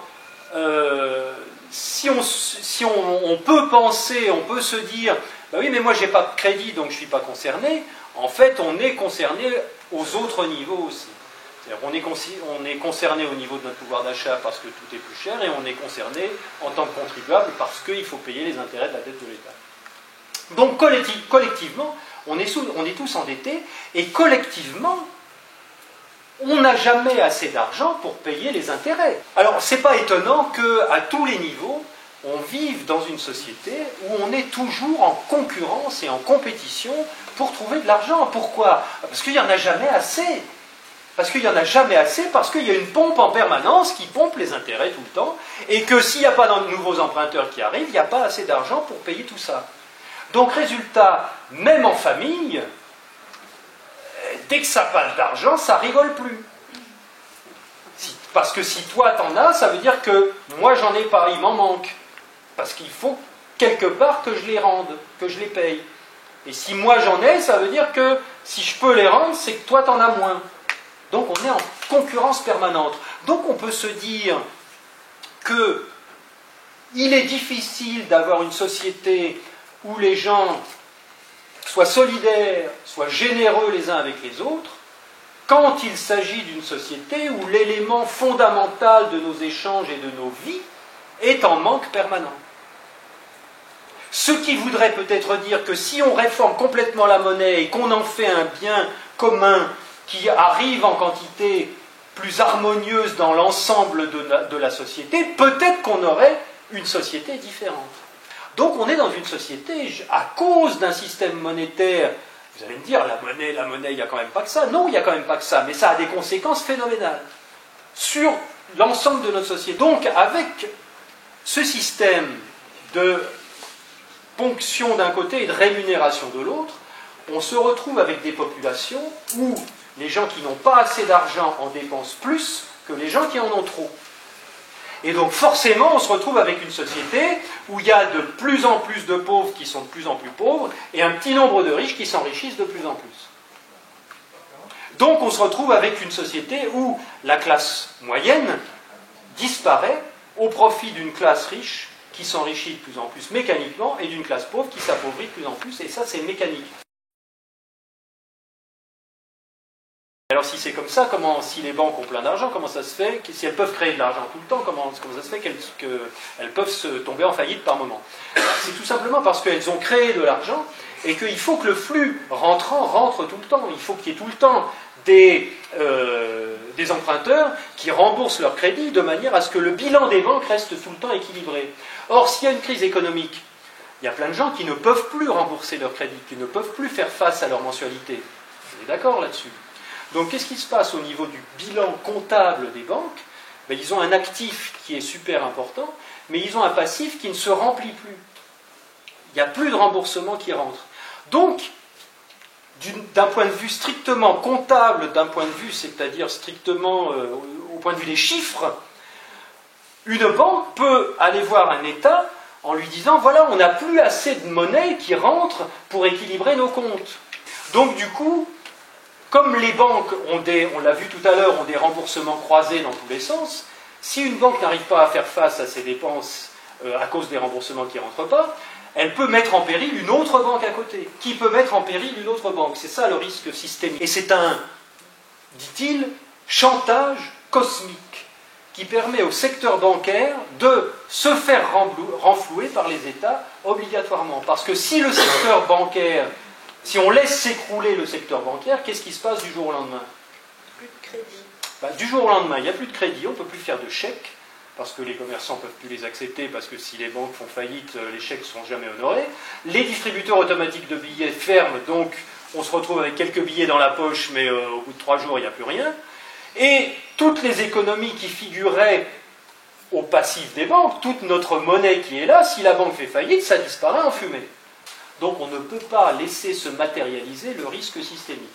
Speaker 1: si on peut penser, on peut se dire, bah oui, mais moi j'ai pas de crédit, donc je ne suis pas concerné, en fait on est concerné aux autres niveaux aussi. C'est-à-dire on est concerné au niveau de notre pouvoir d'achat parce que tout est plus cher, et on est concerné en tant que contribuable parce qu'il faut payer les intérêts de la dette de l'État. Donc collectivement, on est tous endettés, et collectivement, on n'a jamais assez d'argent pour payer les intérêts. Alors, c'est pas étonnant qu'à tous les niveaux, on vive dans une société où on est toujours en concurrence et en compétition pour trouver de l'argent. Pourquoi? Parce qu'il n'y en a jamais assez. Parce qu'il n'y en a jamais assez, parce qu'il y a une pompe en permanence qui pompe les intérêts tout le temps, et que s'il n'y a pas de nouveaux emprunteurs qui arrivent, il n'y a pas assez d'argent pour payer tout ça. Donc, résultat, même en famille, dès que ça parle d'argent, ça rigole plus. Parce que si toi t'en as, ça veut dire que moi j'en ai pas, il m'en manque. Parce qu'il faut quelque part que je les rende, que je les paye. Et si moi j'en ai, ça veut dire que si je peux les rendre, c'est que toi t'en as moins. Donc on est en concurrence permanente. Donc on peut se dire que il est difficile d'avoir une société où les gens soient solidaires, soient généreux les uns avec les autres, quand il s'agit d'une société où l'élément fondamental de nos échanges et de nos vies est en manque permanent. Ce qui voudrait peut-être dire que si on réforme complètement la monnaie et qu'on en fait un bien commun qui arrive en quantité plus harmonieuse dans l'ensemble de la société, peut-être qu'on aurait une société différente. Donc on est dans une société, à cause d'un système monétaire, vous allez me dire, la monnaie, il n'y a quand même pas que ça. Non, il n'y a quand même pas que ça, mais ça a des conséquences phénoménales sur l'ensemble de notre société. Donc, avec ce système de ponction d'un côté et de rémunération de l'autre, on se retrouve avec des populations où les gens qui n'ont pas assez d'argent en dépensent plus que les gens qui en ont trop. Et donc forcément, on se retrouve avec une société où il y a de plus en plus de pauvres qui sont de plus en plus pauvres et un petit nombre de riches qui s'enrichissent de plus en plus. Donc on se retrouve avec une société où la classe moyenne disparaît au profit d'une classe riche qui s'enrichit de plus en plus mécaniquement et d'une classe pauvre qui s'appauvrit de plus en plus, et ça c'est mécanique. Alors si c'est comme ça, si les banques ont plein d'argent, comment ça se fait, si elles peuvent créer de l'argent tout le temps, comment ça se fait qu'elles peuvent se tomber en faillite par moment? C'est tout simplement parce qu'elles ont créé de l'argent et qu'il faut que le flux rentrant rentre tout le temps. Il faut qu'il y ait tout le temps des emprunteurs qui remboursent leur crédit de manière à ce que le bilan des banques reste tout le temps équilibré. Or, s'il y a une crise économique, il y a plein de gens qui ne peuvent plus rembourser leur crédit, qui ne peuvent plus faire face à leur mensualité. Vous êtes d'accord là-dessus? Donc, qu'est-ce qui se passe au niveau du bilan comptable des banques? Ben, ils ont un actif qui est super important, mais ils ont un passif qui ne se remplit plus. Il n'y a plus de remboursement qui rentre. Donc, d'un point de vue strictement comptable, d'un point de vue, c'est-à-dire strictement au point de vue des chiffres, une banque peut aller voir un État en lui disant, voilà, on n'a plus assez de monnaie qui rentre pour équilibrer nos comptes. Donc, du coup, comme les banques on l'a vu tout à l'heure, ont des remboursements croisés dans tous les sens, si une banque n'arrive pas à faire face à ses dépenses à cause des remboursements qui ne rentrent pas, elle peut mettre en péril une autre banque à côté, qui peut mettre en péril une autre banque. C'est ça le risque systémique. Et c'est un, dit-il, chantage cosmique qui permet au secteur bancaire de se faire renflouer par les États obligatoirement. Parce que si le secteur bancaire, si on laisse s'écrouler le secteur bancaire, qu'est-ce qui se passe du jour au lendemain?
Speaker 2: Plus de crédit.
Speaker 1: Du jour au lendemain, il n'y a plus de crédit, on ne peut plus faire de chèques, parce que les commerçants ne peuvent plus les accepter, parce que si les banques font faillite, les chèques ne seront jamais honorés. Les distributeurs automatiques de billets ferment, donc on se retrouve avec quelques billets dans la poche, mais au bout de 3 jours, il n'y a plus rien. Et toutes les économies qui figuraient au passif des banques, toute notre monnaie qui est là, si la banque fait faillite, ça disparaît en fumée. Donc on ne peut pas laisser se matérialiser le risque systémique.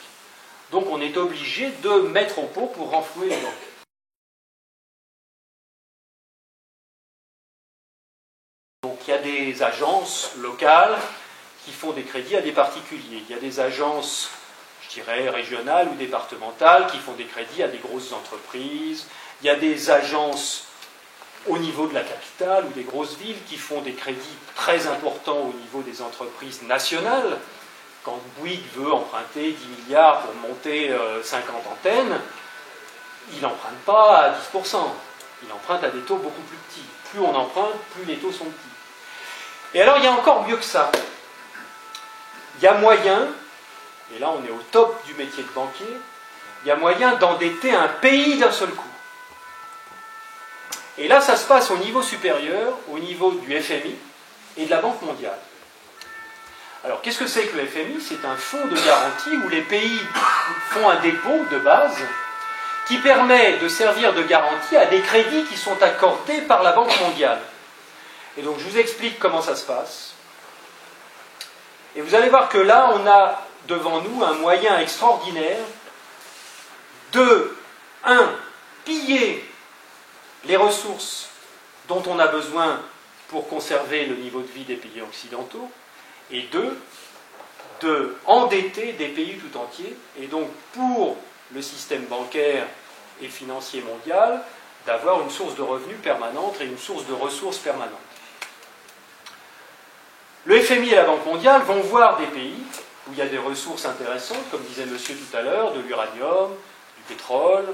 Speaker 1: Donc on est obligé de mettre au pot pour renflouer les banques. Donc il y a des agences locales qui font des crédits à des particuliers. Il y a des agences, je dirais, régionales ou départementales qui font des crédits à des grosses entreprises. Il y a des agences au niveau de la capitale ou des grosses villes qui font des crédits très importants au niveau des entreprises nationales. Quand Bouygues veut emprunter 10 milliards pour monter 50 antennes, il n'emprunte pas à 10%. Il emprunte à des taux beaucoup plus petits. Plus on emprunte, plus les taux sont petits. Et alors, il y a encore mieux que ça. Il y a moyen, et là on est au top du métier de banquier, il y a moyen d'endetter un pays d'un seul coup. Et là, ça se passe au niveau supérieur, au niveau du FMI et de la Banque mondiale. Alors, qu'est-ce que c'est que le FMI? C'est un fonds de garantie où les pays font un dépôt de base qui permet de servir de garantie à des crédits qui sont accordés par la Banque mondiale. Et donc, je vous explique comment ça se passe. Et vous allez voir que là, on a devant nous un moyen extraordinaire de, piller les ressources dont on a besoin pour conserver le niveau de vie des pays occidentaux, et de endetter des pays tout entiers, et donc pour le système bancaire et financier mondial, d'avoir une source de revenus permanente et une source de ressources permanente. Le FMI et la Banque mondiale vont voir des pays où il y a des ressources intéressantes, comme disait monsieur tout à l'heure, de l'uranium, du pétrole,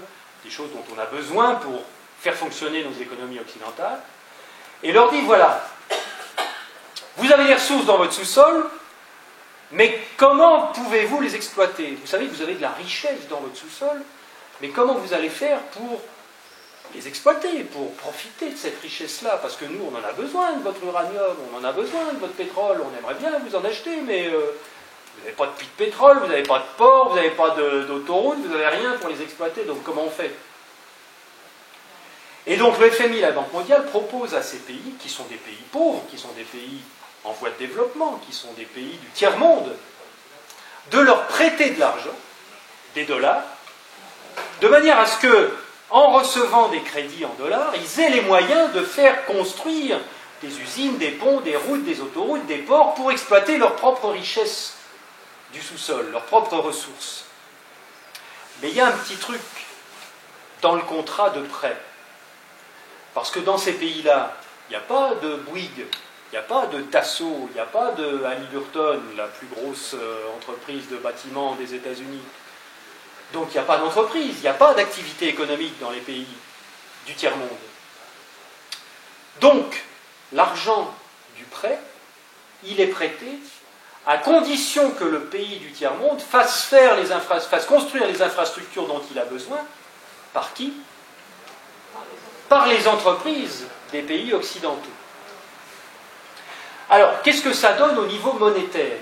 Speaker 1: des choses dont on a besoin pour faire fonctionner nos économies occidentales, et leur dit, voilà, vous avez des ressources dans votre sous-sol, mais comment pouvez-vous les exploiter? Vous savez que vous avez de la richesse dans votre sous-sol, mais comment vous allez faire pour les exploiter, pour profiter de cette richesse-là? Parce que nous, on en a besoin de votre uranium, on en a besoin de votre pétrole, on aimerait bien vous en acheter, mais vous n'avez pas de puits de pétrole, vous n'avez pas de port, vous n'avez pas d'autoroute, vous n'avez rien pour les exploiter, donc comment on fait? Et donc le FMI, la Banque mondiale, propose à ces pays, qui sont des pays pauvres, qui sont des pays en voie de développement, qui sont des pays du tiers-monde, de leur prêter de l'argent, des dollars, de manière à ce que, en recevant des crédits en dollars, ils aient les moyens de faire construire des usines, des ponts, des routes, des autoroutes, des ports, pour exploiter leurs propres richesses du sous-sol, leurs propres ressources. Mais il y a un petit truc dans le contrat de prêt. Parce que dans ces pays-là, il n'y a pas de Bouygues, il n'y a pas de Dassault, il n'y a pas de Halliburton, la plus grosse entreprise de bâtiment des États-Unis. Donc il n'y a pas d'entreprise, il n'y a pas d'activité économique dans les pays du tiers-monde. Donc, l'argent du prêt, il est prêté à condition que le pays du tiers-monde fasse construire les infrastructures dont il a besoin. Par qui? Par les entreprises des pays occidentaux. Alors, qu'est-ce que ça donne au niveau monétaire?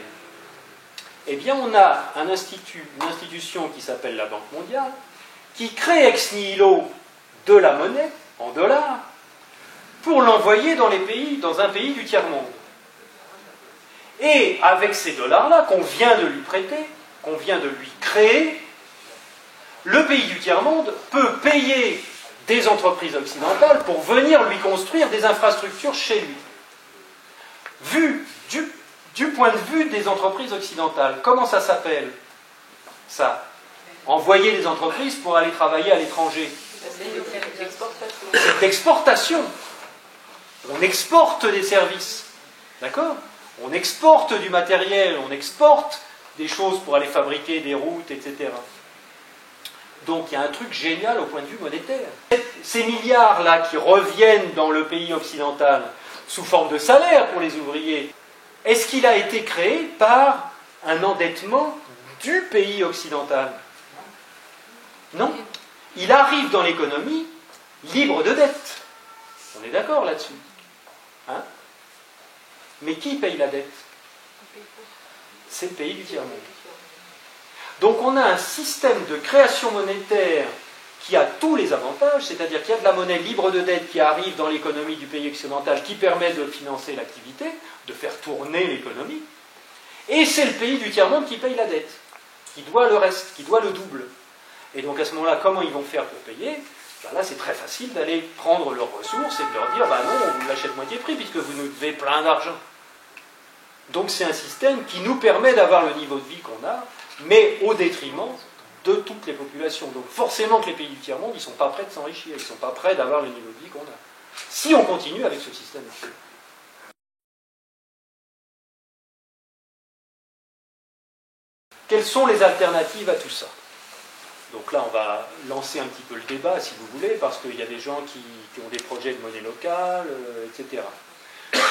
Speaker 1: Eh bien, on a une institution qui s'appelle la Banque mondiale, qui crée ex nihilo de la monnaie, en dollars, pour l'envoyer dans un pays du tiers-monde. Et avec ces dollars-là, qu'on vient de lui prêter, qu'on vient de lui créer, le pays du tiers-monde peut payer des entreprises occidentales pour venir lui construire des infrastructures chez lui. Vu du point de vue des entreprises occidentales, comment ça s'appelle, ça? Envoyer des entreprises pour aller travailler à l'étranger. C'est l'exportation. On exporte des services. D'accord? On exporte du matériel, on exporte des choses pour aller fabriquer des routes, etc. Donc il y a un truc génial au point de vue monétaire. Ces milliards-là qui reviennent dans le pays occidental sous forme de salaire pour les ouvriers, est-ce qu'il a été créé par un endettement du pays occidental? Non. Il arrive dans l'économie libre de dette. On est d'accord là-dessus. Hein? Mais qui paye la dette? C'est le pays du tiers-monde. Donc on a un système de création monétaire qui a tous les avantages, c'est-à-dire qu'il y a de la monnaie libre de dette qui arrive dans l'économie du pays occidental, qui permet de financer l'activité, de faire tourner l'économie, et c'est le pays du tiers-monde qui paye la dette, qui doit le reste, qui doit le double. Et donc à ce moment-là, comment ils vont faire pour payer? Ben là, c'est très facile d'aller prendre leurs ressources et de leur dire, ben non, on vous l'achète moitié prix, puisque vous nous devez plein d'argent. Donc c'est un système qui nous permet d'avoir le niveau de vie qu'on a, mais au détriment de toutes les populations. Donc forcément que les pays du tiers-monde, ils ne sont pas prêts de s'enrichir, ils ne sont pas prêts d'avoir le niveau de vie qu'on a. Si on continue avec ce système-là. Quelles sont les alternatives à tout ça? Donc là, on va lancer un petit peu le débat, si vous voulez, parce qu'il y a des gens qui ont des projets de monnaie locale, etc.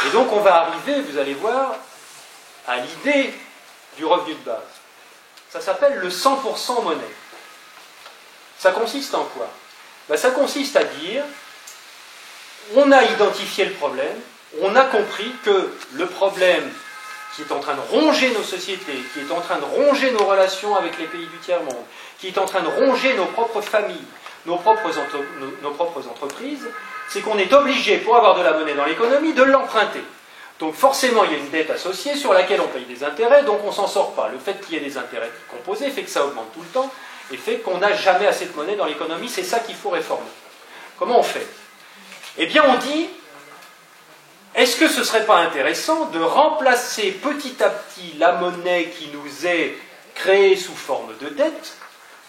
Speaker 1: Et donc on va arriver, vous allez voir, à l'idée du revenu de base. Ça s'appelle le 100% monnaie. Ça consiste en quoi? Ben, ça consiste à dire, on a identifié le problème, on a compris que le problème qui est en train de ronger nos sociétés, qui est en train de ronger nos relations avec les pays du tiers-monde, qui est en train de ronger nos propres familles, nos propres entreprises, c'est qu'on est obligé, pour avoir de la monnaie dans l'économie, de l'emprunter. Donc forcément, il y a une dette associée sur laquelle on paye des intérêts, donc on ne s'en sort pas. Le fait qu'il y ait des intérêts composés fait que ça augmente tout le temps, et fait qu'on n'a jamais assez de monnaie dans l'économie, c'est ça qu'il faut réformer. Comment on fait? Eh bien, on dit, est-ce que ce ne serait pas intéressant de remplacer petit à petit la monnaie qui nous est créée sous forme de dette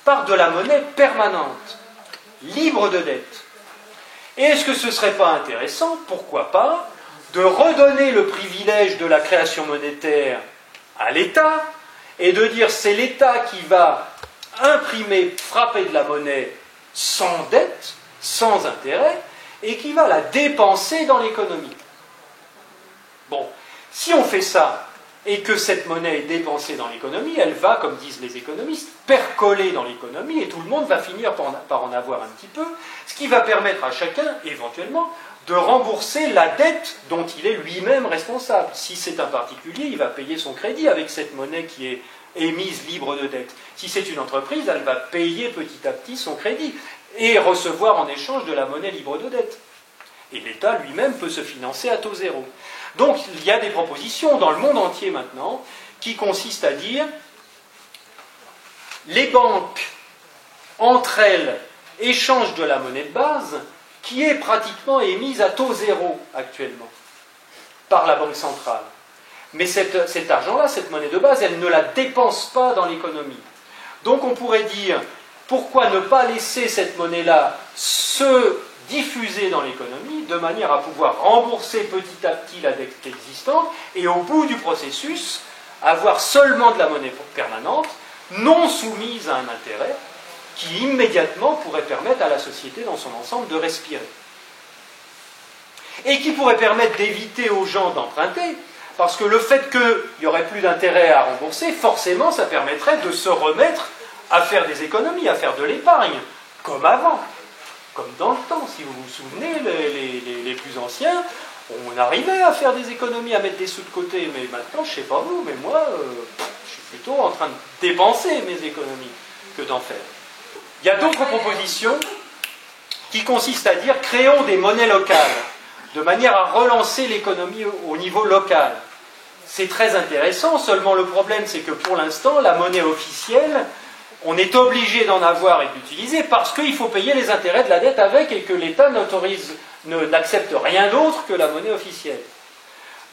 Speaker 1: par de la monnaie permanente, libre de dette? Et est-ce que ce ne serait pas intéressant, pourquoi pas, de redonner le privilège de la création monétaire à l'État et de dire c'est l'État qui va imprimer, frapper de la monnaie sans dette, sans intérêt, et qui va la dépenser dans l'économie. Bon, si on fait ça et que cette monnaie est dépensée dans l'économie, elle va, comme disent les économistes, percoler dans l'économie et tout le monde va finir par en avoir un petit peu, ce qui va permettre à chacun, éventuellement, de rembourser la dette dont il est lui-même responsable. Si c'est un particulier, il va payer son crédit avec cette monnaie qui est émise libre de dette. Si c'est une entreprise, elle va payer petit à petit son crédit. et recevoir en échange de la monnaie libre de dette. Et l'État lui-même peut se financer à taux zéro. Donc il y a des propositions dans le monde entier maintenant qui consistent à dire les banques, entre elles, échangent de la monnaie de base qui est pratiquement émise à taux zéro actuellement par la Banque centrale. Mais cet argent-là, cette monnaie de base, elle ne la dépense pas dans l'économie. Donc on pourrait dire, pourquoi ne pas laisser cette monnaie-là se diffuser dans l'économie de manière à pouvoir rembourser petit à petit la dette existante et au bout du processus, avoir seulement de la monnaie permanente, non soumise à un intérêt, qui immédiatement pourrait permettre à la société dans son ensemble de respirer. Et qui pourrait permettre d'éviter aux gens d'emprunter, parce que le fait qu'il n'y aurait plus d'intérêt à rembourser, forcément ça permettrait de se remettre à faire des économies, à faire de l'épargne, comme avant, comme dans le temps. Si vous vous souvenez, les plus anciens, on arrivait à faire des économies, à mettre des sous de côté, mais maintenant, je ne sais pas vous, mais moi, je suis plutôt en train de dépenser mes économies que d'en faire. Il y a d'autres propositions qui consistent à dire créons des monnaies locales, de manière à relancer l'économie au niveau local. C'est très intéressant, seulement le problème c'est que pour l'instant, la monnaie officielle, on est obligé d'en avoir et d'utiliser parce qu'il faut payer les intérêts de la dette avec et que l'État n'accepte rien d'autre que la monnaie officielle.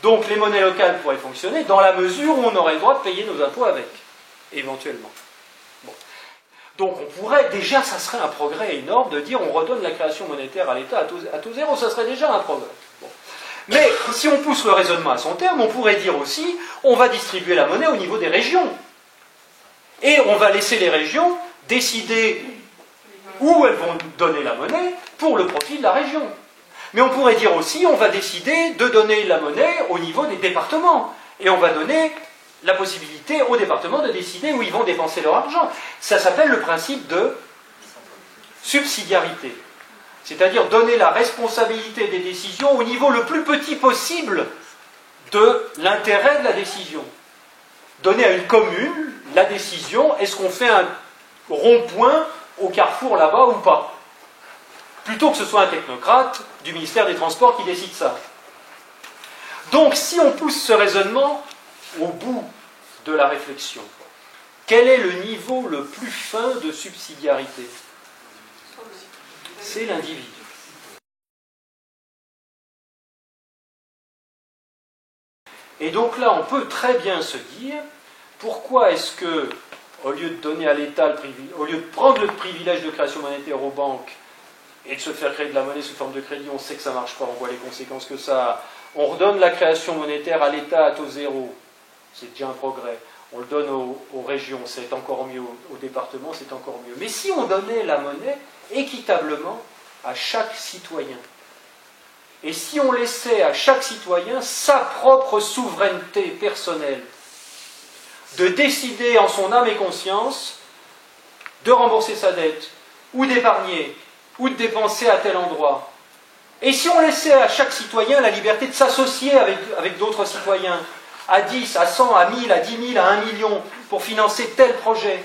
Speaker 1: Donc les monnaies locales pourraient fonctionner dans la mesure où on aurait le droit de payer nos impôts avec, éventuellement. Bon. Donc on pourrait, déjà ça serait un progrès énorme de dire on redonne la création monétaire à l'État à taux zéro, ça serait déjà un progrès. Bon. Mais si on pousse le raisonnement à son terme, on pourrait dire aussi on va distribuer la monnaie au niveau des régions. Et on va laisser les régions décider où elles vont donner la monnaie pour le profit de la région. Mais on pourrait dire aussi on va décider de donner la monnaie au niveau des départements. Et on va donner la possibilité aux départements de décider où ils vont dépenser leur argent. Ça s'appelle le principe de subsidiarité. C'est-à-dire donner la responsabilité des décisions au niveau le plus petit possible de l'intérêt de la décision. Donner à une commune la décision, est-ce qu'on fait un rond-point au carrefour là-bas ou pas? Plutôt que ce soit un technocrate du ministère des Transports qui décide ça. Donc si on pousse ce raisonnement au bout de la réflexion, quel est le niveau le plus fin de subsidiarité? C'est l'individu. Et donc là, on peut très bien se dire, pourquoi est-ce que, au lieu de donner à l'État au lieu de prendre le privilège de création monétaire aux banques et de se faire créer de la monnaie sous forme de crédit, on sait que ça ne marche pas, on voit les conséquences que ça a, on redonne la création monétaire à l'État à taux zéro, c'est déjà un progrès. On le donne aux régions, c'est encore mieux, aux départements, c'est encore mieux. Mais si on donnait la monnaie équitablement à chaque citoyen, et si on laissait à chaque citoyen sa propre souveraineté personnelle, de décider en son âme et conscience de rembourser sa dette, ou d'épargner, ou de dépenser à tel endroit, et si on laissait à chaque citoyen la liberté de s'associer avec d'autres citoyens, à 10, à 100, à 1000, à 10 000, à 1 million, pour financer tel projet,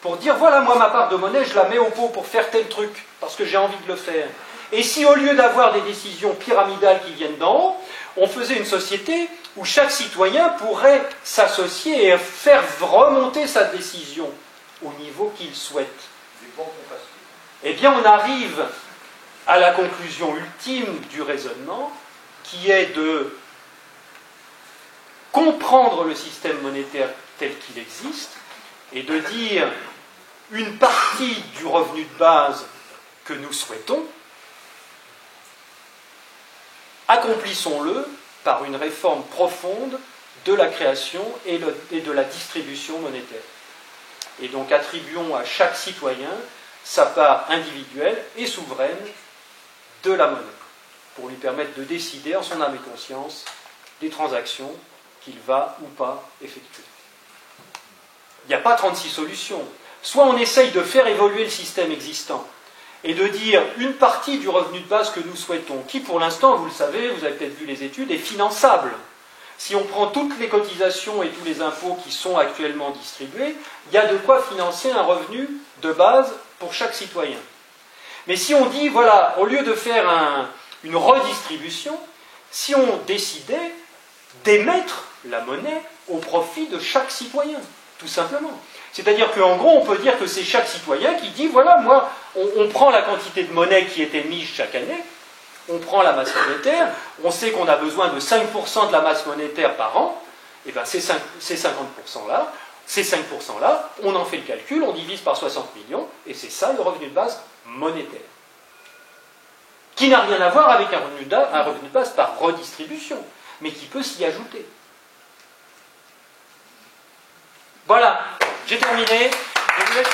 Speaker 1: pour dire, voilà, moi, ma part de monnaie, je la mets au pot pour faire tel truc, parce que j'ai envie de le faire. Et si, au lieu d'avoir des décisions pyramidales qui viennent d'en haut, on faisait une société où chaque citoyen pourrait s'associer et faire remonter sa décision au niveau qu'il souhaite. Eh bien, on arrive à la conclusion ultime du raisonnement, qui est de comprendre le système monétaire tel qu'il existe et de dire une partie du revenu de base que nous souhaitons, accomplissons-le par une réforme profonde de la création et de la distribution monétaire. Et donc attribuons à chaque citoyen sa part individuelle et souveraine de la monnaie, pour lui permettre de décider en son âme et conscience des transactions qu'il va ou pas effectuer. Il n'y a pas 36 solutions. Soit on essaye de faire évoluer le système existant et de dire une partie du revenu de base que nous souhaitons, qui pour l'instant, vous le savez, vous avez peut-être vu les études, est finançable. Si on prend toutes les cotisations et tous les impôts qui sont actuellement distribués, il y a de quoi financer un revenu de base pour chaque citoyen. Mais si on dit, voilà, au lieu de faire une redistribution, si on décidait d'émettre la monnaie au profit de chaque citoyen, tout simplement. C'est-à-dire qu'en gros, on peut dire que c'est chaque citoyen qui dit, voilà, moi, on prend la quantité de monnaie qui est émise chaque année, on prend la masse monétaire, on sait qu'on a besoin de 5% de la masse monétaire par an, et bien ces 50%-là, ces 5%-là, on en fait le calcul, on divise par 60 millions, et c'est ça le revenu de base monétaire. Qui n'a rien à voir avec un revenu de base par redistribution, mais qui peut s'y ajouter. Voilà, j'ai terminé. Je vous laisse...